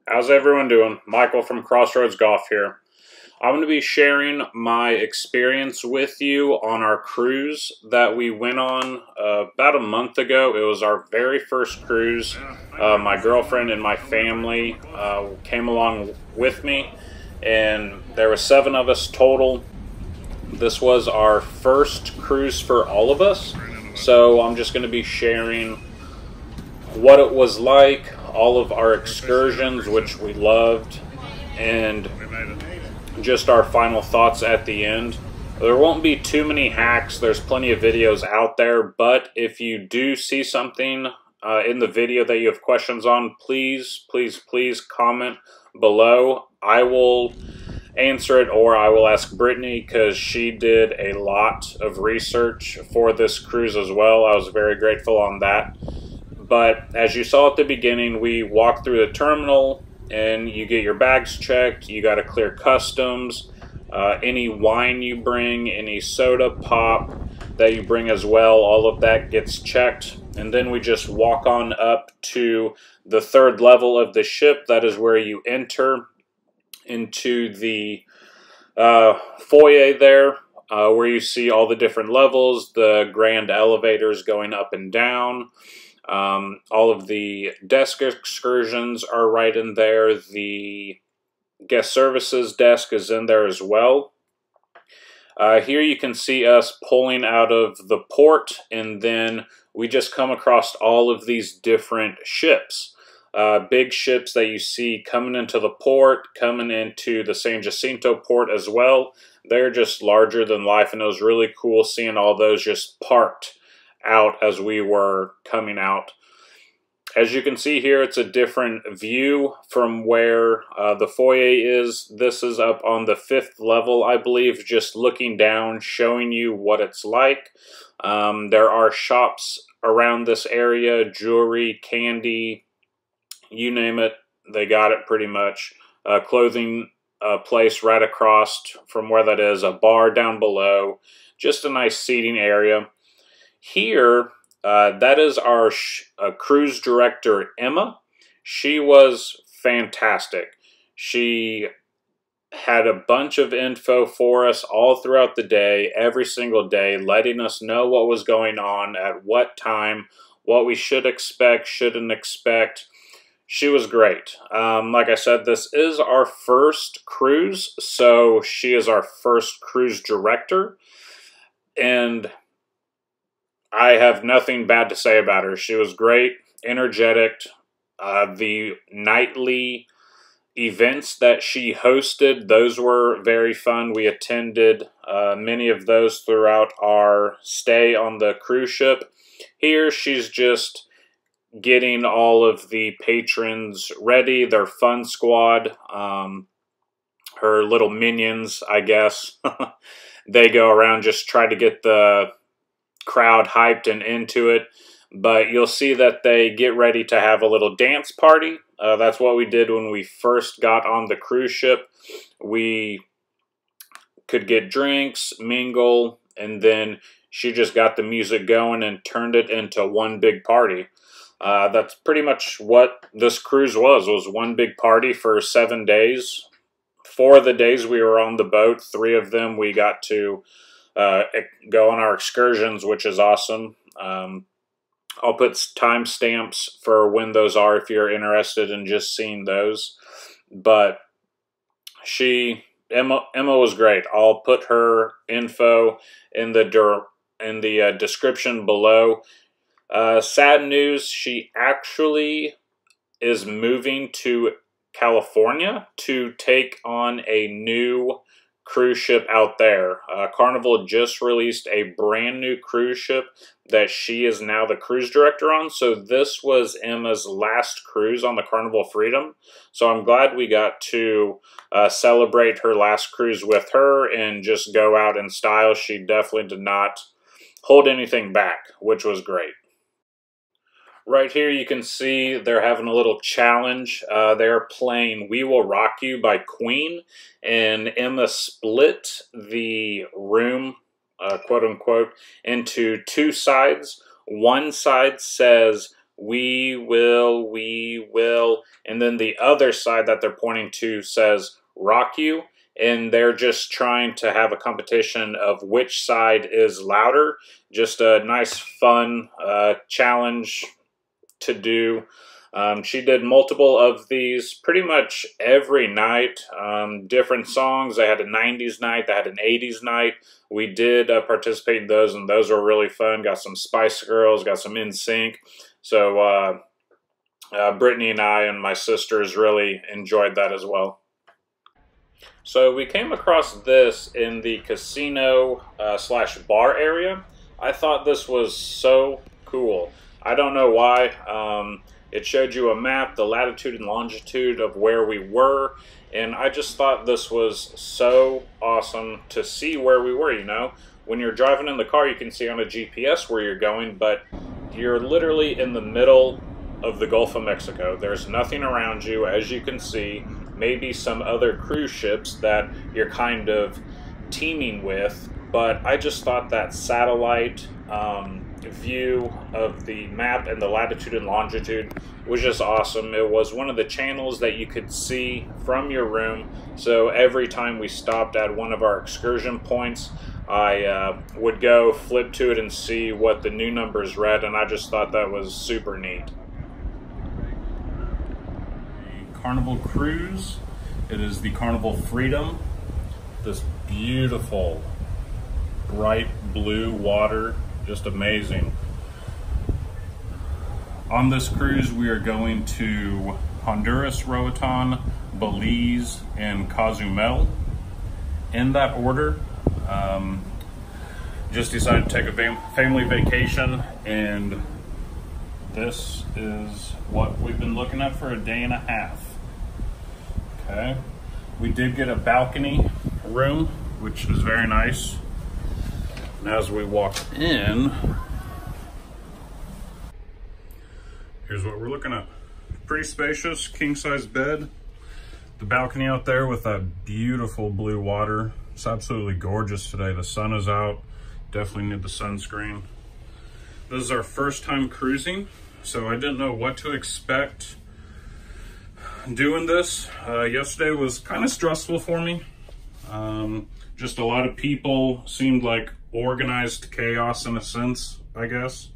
How's everyone doing? Michael from Crossroads Golf here. I'm going to be sharing my experience with you on our cruise that we went on about a month ago. It was our very first cruise. My girlfriend and my family came along with me, and there were 7 of us total. This was our first cruise for all of us, so I'm just going to be sharing what it was like, all of our excursions, which we loved, and just our final thoughts at the end. There won't be too many hacks. There's plenty of videos out there, but if you do see something in the video that you have questions on, please comment below. I will answer it, or I will ask Brittany, because she did a lot of research for this cruise as well. I was very grateful on that. But as you saw at the beginning, we walked through the terminal and you get your bags checked. You got to clear customs. Any wine you bring, any soda pop that you bring as well, all of that gets checked. And then we just walk on up to the 3rd level of the ship. That is where you enter into the foyer there, where you see all the different levels, the grand elevators going up and down. All of the desk excursions are right in there. The guest services desk is in there as well. Here you can see us pulling out of the port, and then we just come across all of these different ships. Big ships that you see coming into the port, coming into the San Jacinto port as well. They're just larger than life, and it was really cool seeing all those just parked out as we were coming out. As you can see here, it's a different view from where the foyer is. This is up on the 5th level, I believe, just looking down, showing you what it's like. There are shops around this area, jewelry, candy, you name it, they got it pretty much. Clothing place right across from where that is, a bar down below, just a nice seating area. Here, that is our cruise director, Emma. She was fantastic. She had a bunch of info for us all throughout the day, every single day, letting us know what was going on, at what time, what we should expect, shouldn't expect. She was great. Like I said, this is our first cruise, so she is our first cruise director, and I have nothing bad to say about her. She was great, energetic. The nightly events that she hosted, those were very fun. We attended many of those throughout our stay on the cruise ship. Here, she's just getting all of the patrons ready, their fun squad, her little minions, I guess. They go around, just try to get the crowd hyped and into it, but you'll see that they get ready to have a little dance party. That's what we did when we first got on the cruise ship. We could get drinks, mingle, and then she just got the music going and turned it into one big party. That's pretty much what this cruise was one big party for 7 days. 4 of the days we were on the boat, 3 of them we got to go on our excursions, which is awesome. I'll put timestamps for when those are if you're interested in just seeing those. But Emma was great. I'll put her info in the description below. Sad news, she actually is moving to California to take on a new cruise ship out there. Carnival just released a brand new cruise ship that she is now the cruise director on. So this was Emma's last cruise on the Carnival Freedom. So I'm glad we got to celebrate her last cruise with her and just go out in style. She definitely did not hold anything back, which was great. Right here you can see they're having a little challenge. They're playing We Will Rock You by Queen, and Emma split the room, quote unquote, into 2 sides. One side says we will. And then the other side that they're pointing to says rock you. And they're just trying to have a competition of which side is louder. Just a nice, fun challenge to do. She did multiple of these pretty much every night. Different songs. They had a 90s night. They had an 80s night. We did participate in those, and those were really fun. Got some Spice Girls, got some NSYNC. So Brittany and I and my sisters really enjoyed that as well. So we came across this in the casino slash bar area. I thought this was so cool. I don't know why. It showed you a map, the latitude and longitude of where we were, and I just thought this was so awesome to see where we were, you know. When you're driving in the car, you can see on a GPS where you're going, but you're literally in the middle of the Gulf of Mexico. There's nothing around you, as you can see. Maybe some other cruise ships that you're kind of teaming with, but I just thought that satellite view of the map and the latitude and longitude was just awesome. It was one of the channels that you could see from your room, so every time we stopped at one of our excursion points, I would go flip to it and see what the new numbers read, and I just thought that was super neat. Carnival Cruise. It is the Carnival Freedom. This beautiful bright blue water, just amazing. On this cruise we are going to Honduras, Roatan, Belize, and Cozumel. In that order. Just decided to take a family vacation, and this is what we've been looking at for a day and a half. Okay, we did get a balcony room, which is very nice. And as we walk in, here's what we're looking at. Pretty spacious, king-size bed. The balcony out there with that beautiful blue water. It's absolutely gorgeous today. The sun is out. Definitely need the sunscreen. This is our first time cruising, so I didn't know what to expect doing this. Yesterday was kind of stressful for me. Just a lot of people, seemed like organized chaos in a sense, I guess.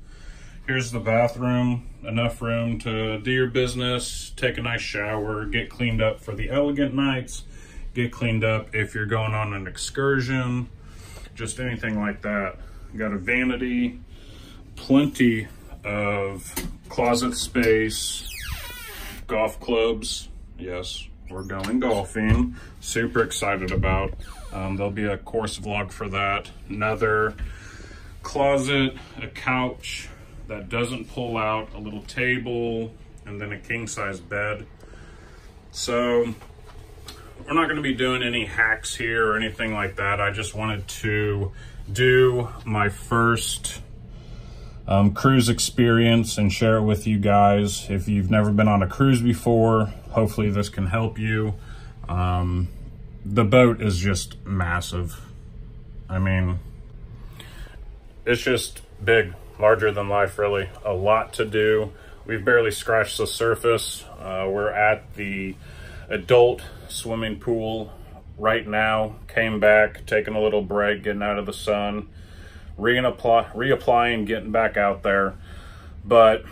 Here's the bathroom, enough room to do your business, take a nice shower, get cleaned up for the elegant nights, get cleaned up if you're going on an excursion, just anything like that. Got a vanity, plenty of closet space, golf clubs. Yes, we're going golfing. Super excited about. There'll be a course vlog for that. Another closet, a couch that doesn't pull out, a little table, and then a king-size bed. So we're not going to be doing any hacks here or anything like that. I just wanted to do my first cruise experience and share it with you guys. If you've never been on a cruise before, hopefully this can help you. The boat is just massive. I mean, it's just big, larger than life, really. A lot to do. We've barely scratched the surface. We're at the adult swimming pool right now. Came back, taking a little break, getting out of the sun, reapplying, getting back out there. But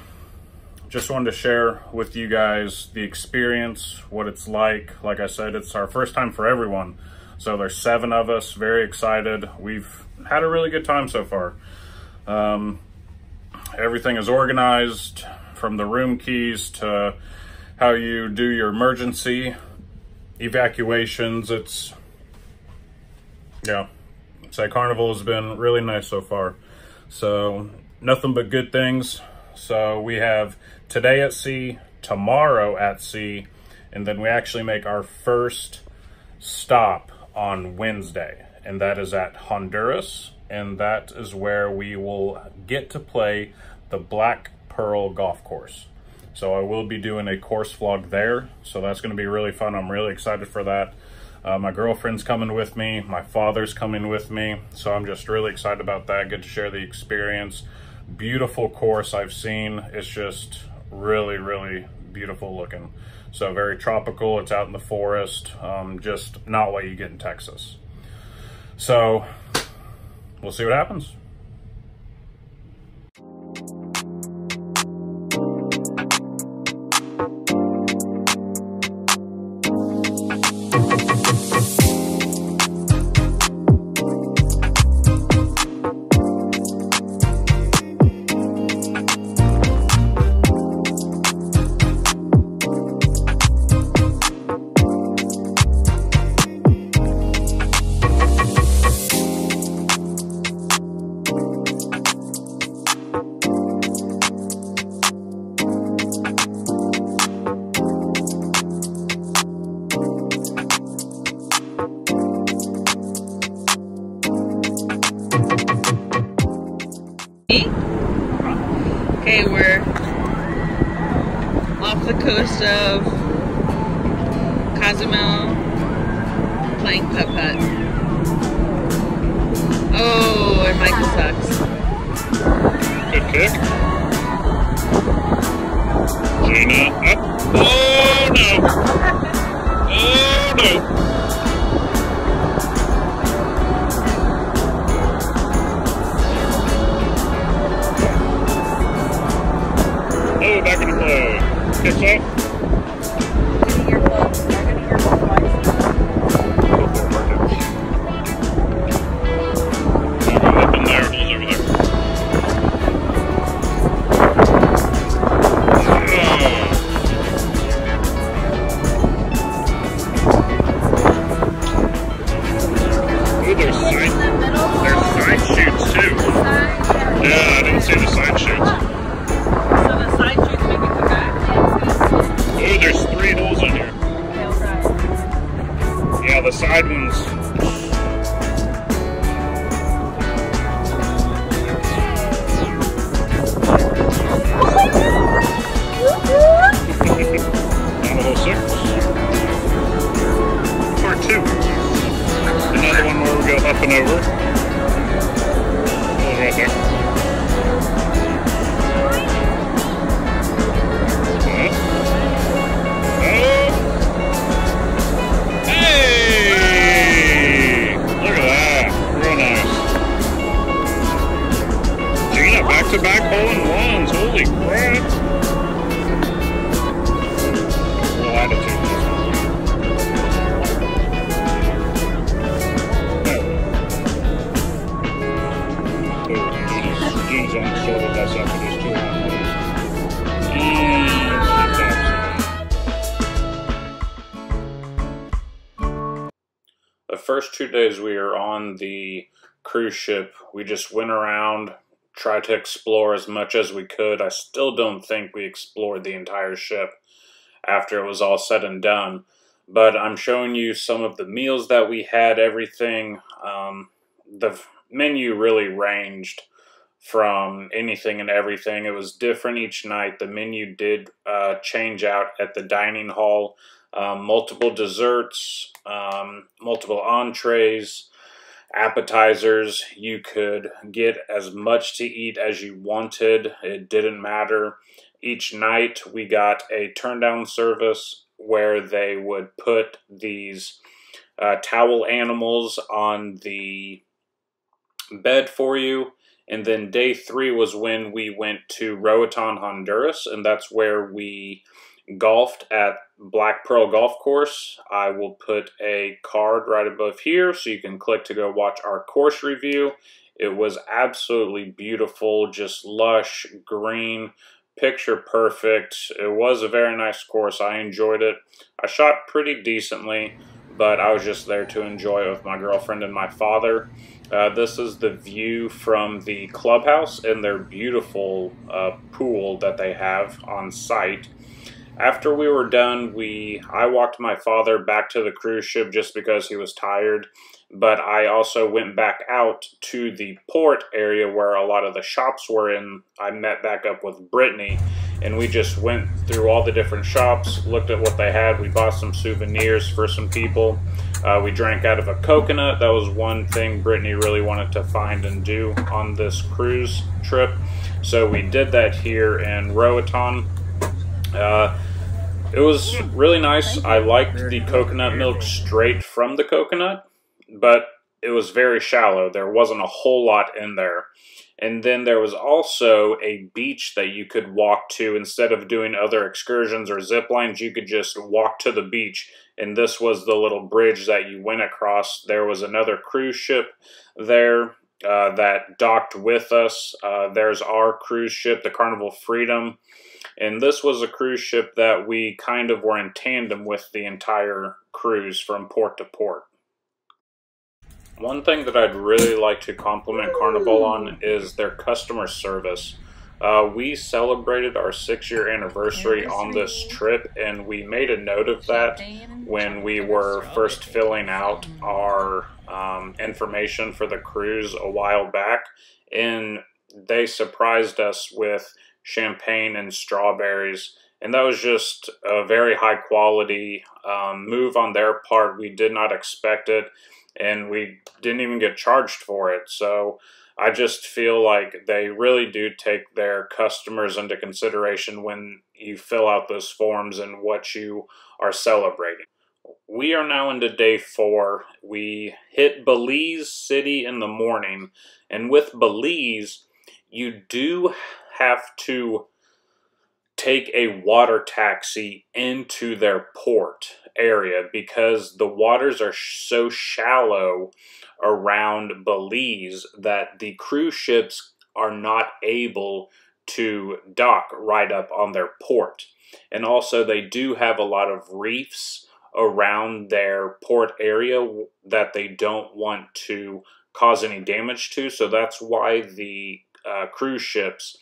just wanted to share with you guys the experience, what it's like. Like I said, it's our first time for everyone. So there's 7 of us, very excited. We've had a really good time so far. Everything is organized, from the room keys to how you do your emergency evacuations. It's, yeah, say Carnival has been really nice so far. So nothing but good things. So we have today at sea, tomorrow at sea, and then we actually make our first stop on Wednesday, and that is at Honduras, and that is where we will get to play the Black Pearl golf course. So I will be doing a course vlog there, so that's going to be really fun. I'm really excited for that. My girlfriend's coming with me, my father's coming with me, so I'm just really excited about that. Get to share the experience. beautiful course I've seen. It's just really, really beautiful looking. So very tropical. It's out in the forest, just not what you get in Texas. So we'll see what happens. Okay, we're off the coast of Cozumel, playing putt-putt. Oh, and Michael sucks. Good kick. Gina up. Oh no! Oh no! Oh, back in the play. Kicks up. Up in there, holes over there. Oh, there's side shoots too. Yeah, I didn't see the side shoots. Oh, there's 3 holes in here. Yeah, the side ones. Down to hole 6. Part 2. Another one where we go up and over. Holes right there. Back hole-in-ones, holy crap! Real attitude. Oh, Gina's on sorted us up with these 2 holes. The first 2 days we were on the cruise ship, we just went around, try to explore as much as we could. I still don't think we explored the entire ship after it was all said and done. But I'm showing you some of the meals that we had, everything. The menu really ranged from anything and everything. It was different each night. The menu did change out at the dining hall. Multiple desserts, multiple entrees, appetizers. You could get as much to eat as you wanted. It didn't matter. Each night we got a turn down service where they would put these towel animals on the bed for you. And then day 3 was when we went to Roatan, Honduras, and that's where we golfed at Black Pearl Golf Course. I will put a card right above here so you can click to go watch our course review. It was absolutely beautiful, just lush, green, picture perfect. It was a very nice course. I enjoyed it. I shot pretty decently, but I was just there to enjoy it with my girlfriend and my father. This is the view from the clubhouse and their beautiful pool that they have on site. After we were done, I walked my father back to the cruise ship just because he was tired, but I also went back out to the port area where a lot of the shops were in. I met back up with Brittany, and we just went through all the different shops, looked at what they had. We bought some souvenirs for some people. We drank out of a coconut. That was one thing Brittany really wanted to find and do on this cruise trip. So we did that here in Roatan. It was really nice. I liked the coconut milk straight from the coconut, but it was very shallow. There wasn't a whole lot in there. And then there was also a beach that you could walk to. Instead of doing other excursions or zip lines, you could just walk to the beach. And this was the little bridge that you went across. There was another cruise ship there that docked with us. There's our cruise ship, the Carnival Freedom. And this was a cruise ship that we kind of were in tandem with the entire cruise from port to port. One thing that I'd really like to compliment Carnival on is their customer service. We celebrated our 6-year anniversary on this trip, and we made a note of that when we were first filling out our information for the cruise a while back. And they surprised us with champagne and strawberries, and that was just a very high quality move on their part. We did not expect it, and we didn't even get charged for it. So I just feel like they really do take their customers into consideration when you fill out those forms and what you are celebrating. We are now into day 4. We hit Belize City in the morning, and with Belize, you do have to take a water taxi into their port area because the waters are so shallow around Belize that the cruise ships are not able to dock right up on their port. And also they do have a lot of reefs around their port area that they don't want to cause any damage to, so that's why the cruise ships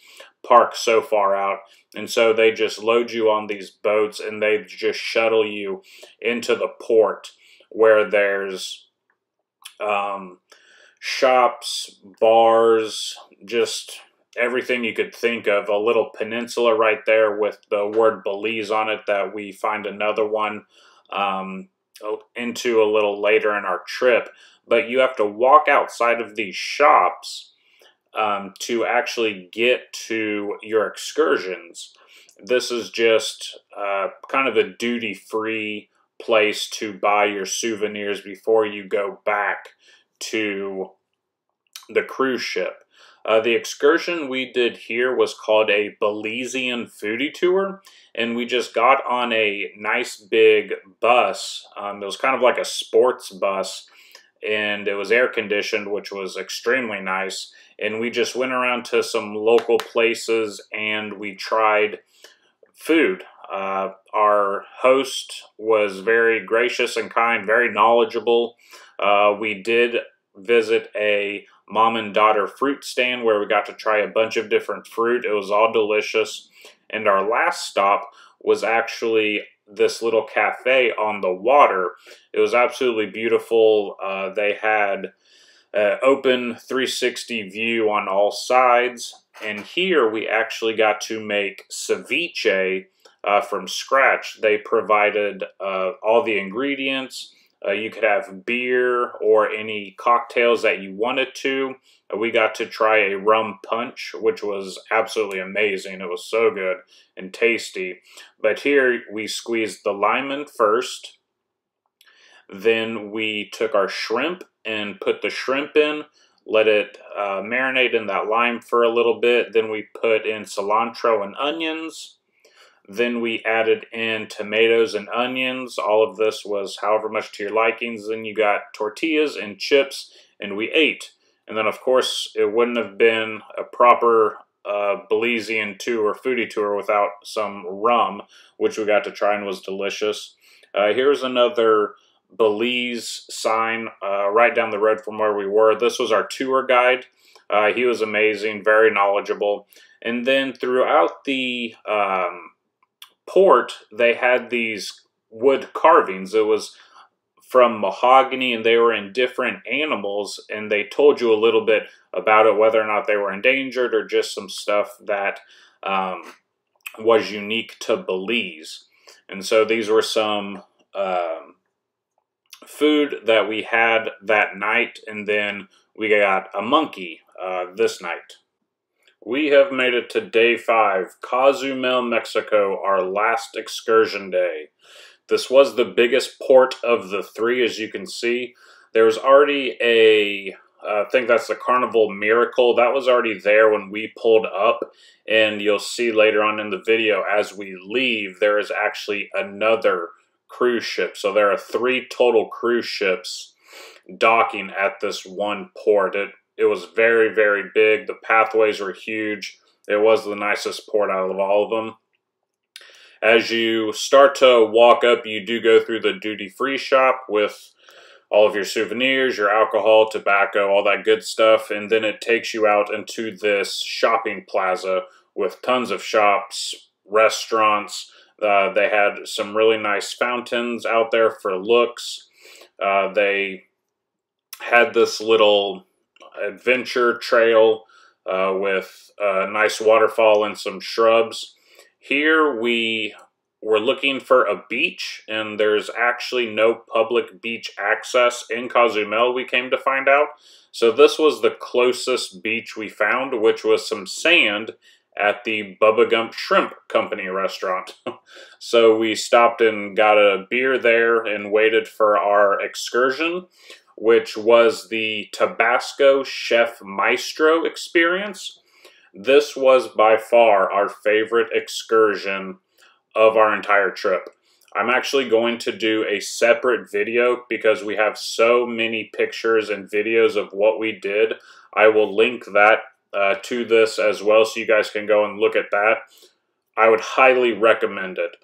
park so far out, and so they just load you on these boats and they just shuttle you into the port where there's shops, bars, just everything you could think of. A little peninsula right there with the word Belize on it that we find another one into a little later in our trip. But you have to walk outside of these shops to actually get to your excursions. This is just kind of a duty-free place to buy your souvenirs before you go back to the cruise ship. The excursion we did here was called a Belizean foodie tour, and we just got on a nice big bus. It was kind of like a sports bus, and it was air conditioned, which was extremely nice. And we just went around to some local places and we tried food. Our host was very gracious and kind, very knowledgeable. We did visit a mom and daughter fruit stand where we got to try a bunch of different fruit. It was all delicious. And our last stop was actually this little cafe on the water. It was absolutely beautiful. They had open 360 view on all sides, and here we actually got to make ceviche from scratch. They provided all the ingredients. You could have beer or any cocktails that you wanted to. We got to try a rum punch, which was absolutely amazing. It was so good and tasty. But here we squeezed the lime in first. Then we took our shrimp and put the shrimp in, let it marinate in that lime for a little bit. Then we put in cilantro and onions. Then we added in tomatoes and onions. All of this was however much to your likings. Then you got tortillas and chips, and we ate. And then, of course, it wouldn't have been a proper Belizean tour, foodie tour, without some rum, which we got to try and was delicious. Here's another Belize sign right down the road from where we were. This was our tour guide. He was amazing, very knowledgeable. And then throughout the port, they had these wood carvings. It was from mahogany, and they were in different animals, and they told you a little bit about it, whether or not they were endangered or just some stuff that was unique to Belize. And so these were some food that we had that night, and then we got a monkey this night. We have made it to day 5, Cozumel, Mexico, our last excursion day. This was the biggest port of the 3, as you can see. There's already I think that's the Carnival Miracle. That was already there when we pulled up, and you'll see later on in the video as we leave, there is actually another cruise ship. So there are 3 total cruise ships docking at this one port. It was very, very big. The pathways were huge. It was the nicest port out of all of them. As you start to walk up, you do go through the duty-free shop with all of your souvenirs, your alcohol, tobacco, all that good stuff. And then it takes you out into this shopping plaza with tons of shops, restaurants. They had some really nice fountains out there for looks. They had this little adventure trail with a nice waterfall and some shrubs. Here we were looking for a beach, and there's actually no public beach access in Cozumel, we came to find out. So this was the closest beach we found, which was some sand at the Bubba Gump Shrimp Company restaurant. So we stopped and got a beer there and waited for our excursion, which was the Tabasco Chef Maestro experience. This was by far our favorite excursion of our entire trip. I'm actually going to do a separate video because we have so many pictures and videos of what we did. I will link that to this as well, so you guys can go and look at that. I would highly recommend it.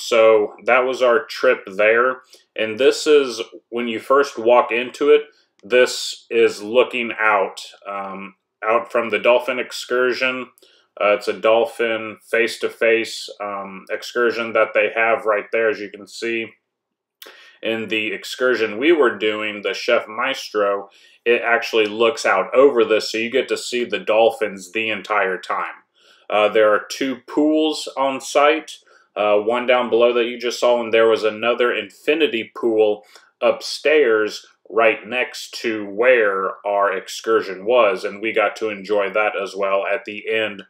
So that was our trip there. And this is, when you first walk into it, this is looking out, out from the dolphin excursion. It's a dolphin face-to-face excursion that they have right there, as you can see. In the excursion we were doing, the Chef Maestro, it actually looks out over this, so you get to see the dolphins the entire time. There are 2 pools on site, one down below that you just saw, and there was another infinity pool upstairs right next to where our excursion was, and we got to enjoy that as well at the end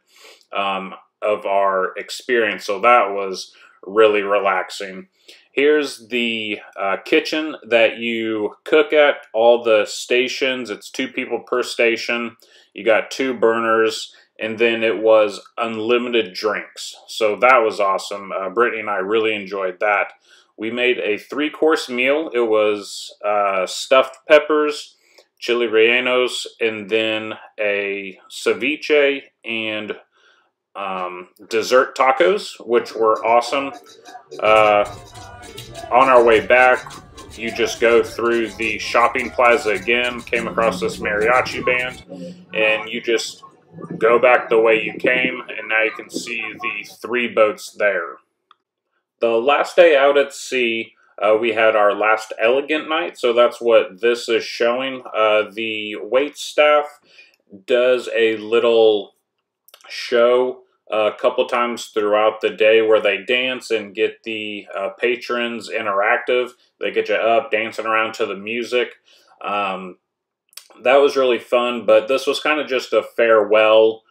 of our experience. So that was really relaxing. Here's the kitchen that you cook at, all the stations. It's 2 people per station. You got 2 burners, and then it was unlimited drinks. So that was awesome. Brittany and I really enjoyed that. We made a 3-course meal. It was stuffed peppers, chili rellenos, and then a ceviche and dessert tacos, which were awesome. On our way back, you just go through the shopping plaza again, came across this mariachi band, and you just go back the way you came, and now you can see the 3 boats there. The last day out at sea, we had our last elegant night, so that's what this is showing. The wait staff does a little show a couple times throughout the day where they dance and get the patrons interactive. They get you up, dancing around to the music. That was really fun, but this was kind of just a farewell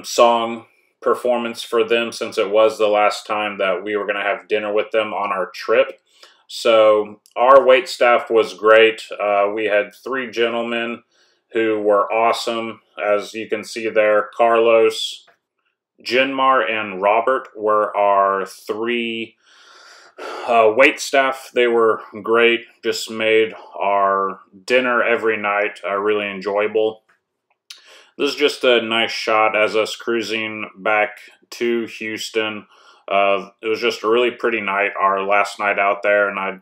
song performance for them, since it was the last time that we were going to have dinner with them on our trip. So our wait staff was great. We had 3 gentlemen who were awesome. As you can see there, Carlos, Jinmar, and Robert were our 3 wait staff. They were great. Just made our dinner every night really enjoyable. This is just a nice shot as us cruising back to Houston. It was just a really pretty night, our last night out there, and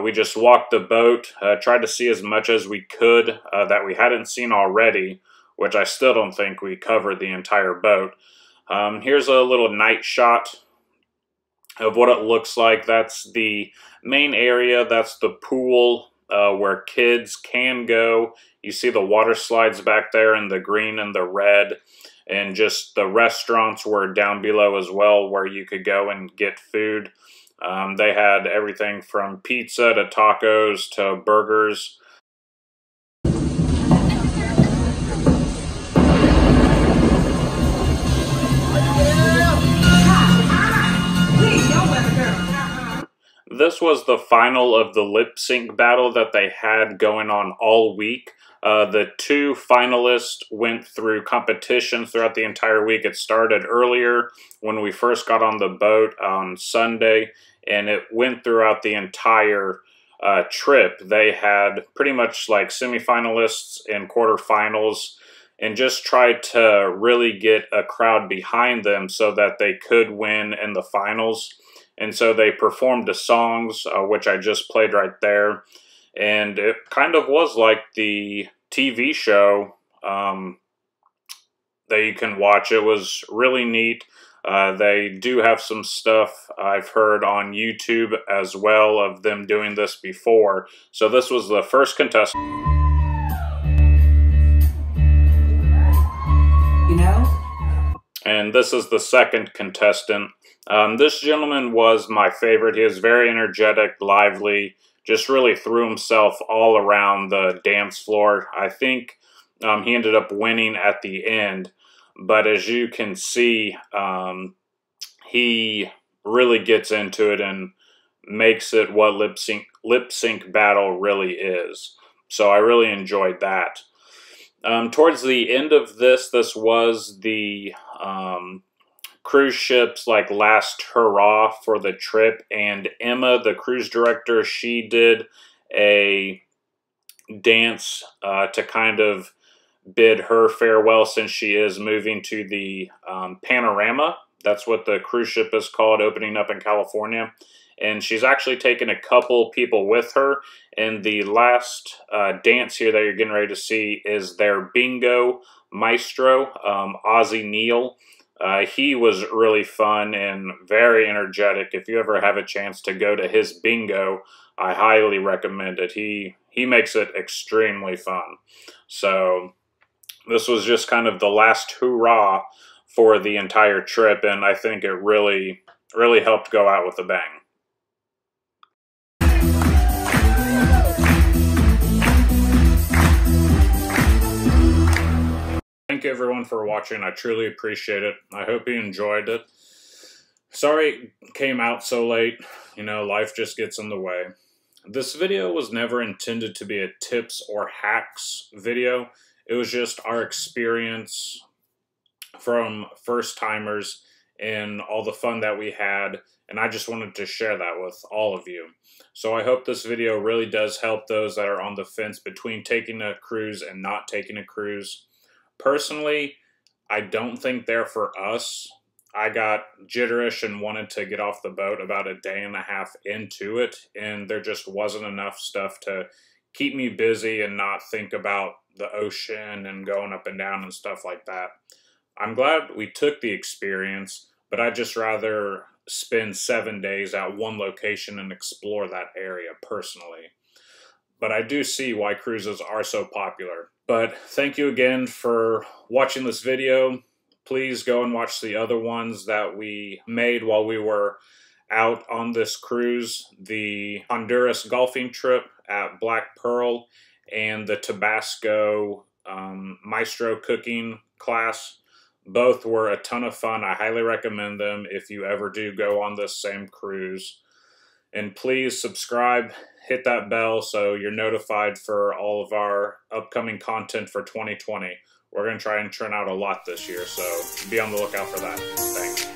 we just walked the boat, tried to see as much as we could that we hadn't seen already, which I still don't think we covered the entire boat. Here's a little night shot of what it looks like. That's the main area. That's the pool where kids can go. You see the water slides back there in the green and the red, and just the restaurants were down below as well where you could go and get food. They had everything from pizza to tacos to burgers. This was the final of the lip sync battle that they had going on all week. The two finalists went through competitions throughout the entire week. It started earlier when we first got on the boat on Sunday, and it went throughout the entire trip. They had pretty much like semifinalists and quarterfinals, and just tried to really get a crowd behind them so that they could win in the finals. And so they performed the songs, which I just played right there. And it kind of was like the TV show that you can watch. It was really neat. They do have some stuff I've heard on YouTube as well of them doing this before. So this was the first contestant. You know? And this is the second contestant. This gentleman was my favorite. He was very energetic, lively, just really threw himself all around the dance floor. I think he ended up winning at the end, but as you can see, he really gets into it and makes it what lip sync battle really is. So I really enjoyed that. Towards the end of this was the cruise ship's like last hurrah for the trip, and Emma, the cruise director, she did a dance to kind of bid her farewell, since she is moving to the Panorama. That's what the cruise ship is called, opening up in California. And she's actually taken a couple people with her. And the last dance here that you're getting ready to see is their bingo maestro, Ozzie Neal. He was really fun and very energetic. If you ever have a chance to go to his bingo, I highly recommend it. He makes it extremely fun. So this was just kind of the last hurrah for the entire trip, and I think it really helped go out with a bang. Thank you everyone for watching. I truly appreciate it. I hope you enjoyed it. Sorry it came out so late. You know, life just gets in the way. This video was never intended to be a tips or hacks video. It was just our experience from first timers and all the fun that we had. And I just wanted to share that with all of you. So I hope this video really does help those that are on the fence between taking a cruise and not taking a cruise. Personally, I don't think they're for us. I got jitterish and wanted to get off the boat about a day and a half into it, and there just wasn't enough stuff to keep me busy and not think about the ocean and going up and down and stuff like that. I'm glad we took the experience, but I'd just rather spend 7 days at one location and explore that area personally. But I do see why cruises are so popular. But thank you again for watching this video. Please go and watch the other ones that we made while we were out on this cruise. The Honduras golfing trip at Black Pearl and the Tabasco Maestro cooking class. Both were a ton of fun. I highly recommend them if you ever do go on this same cruise. And please subscribe, hit that bell so you're notified for all of our upcoming content for 2020. We're going to try and churn out a lot this year, so be on the lookout for that. Thanks.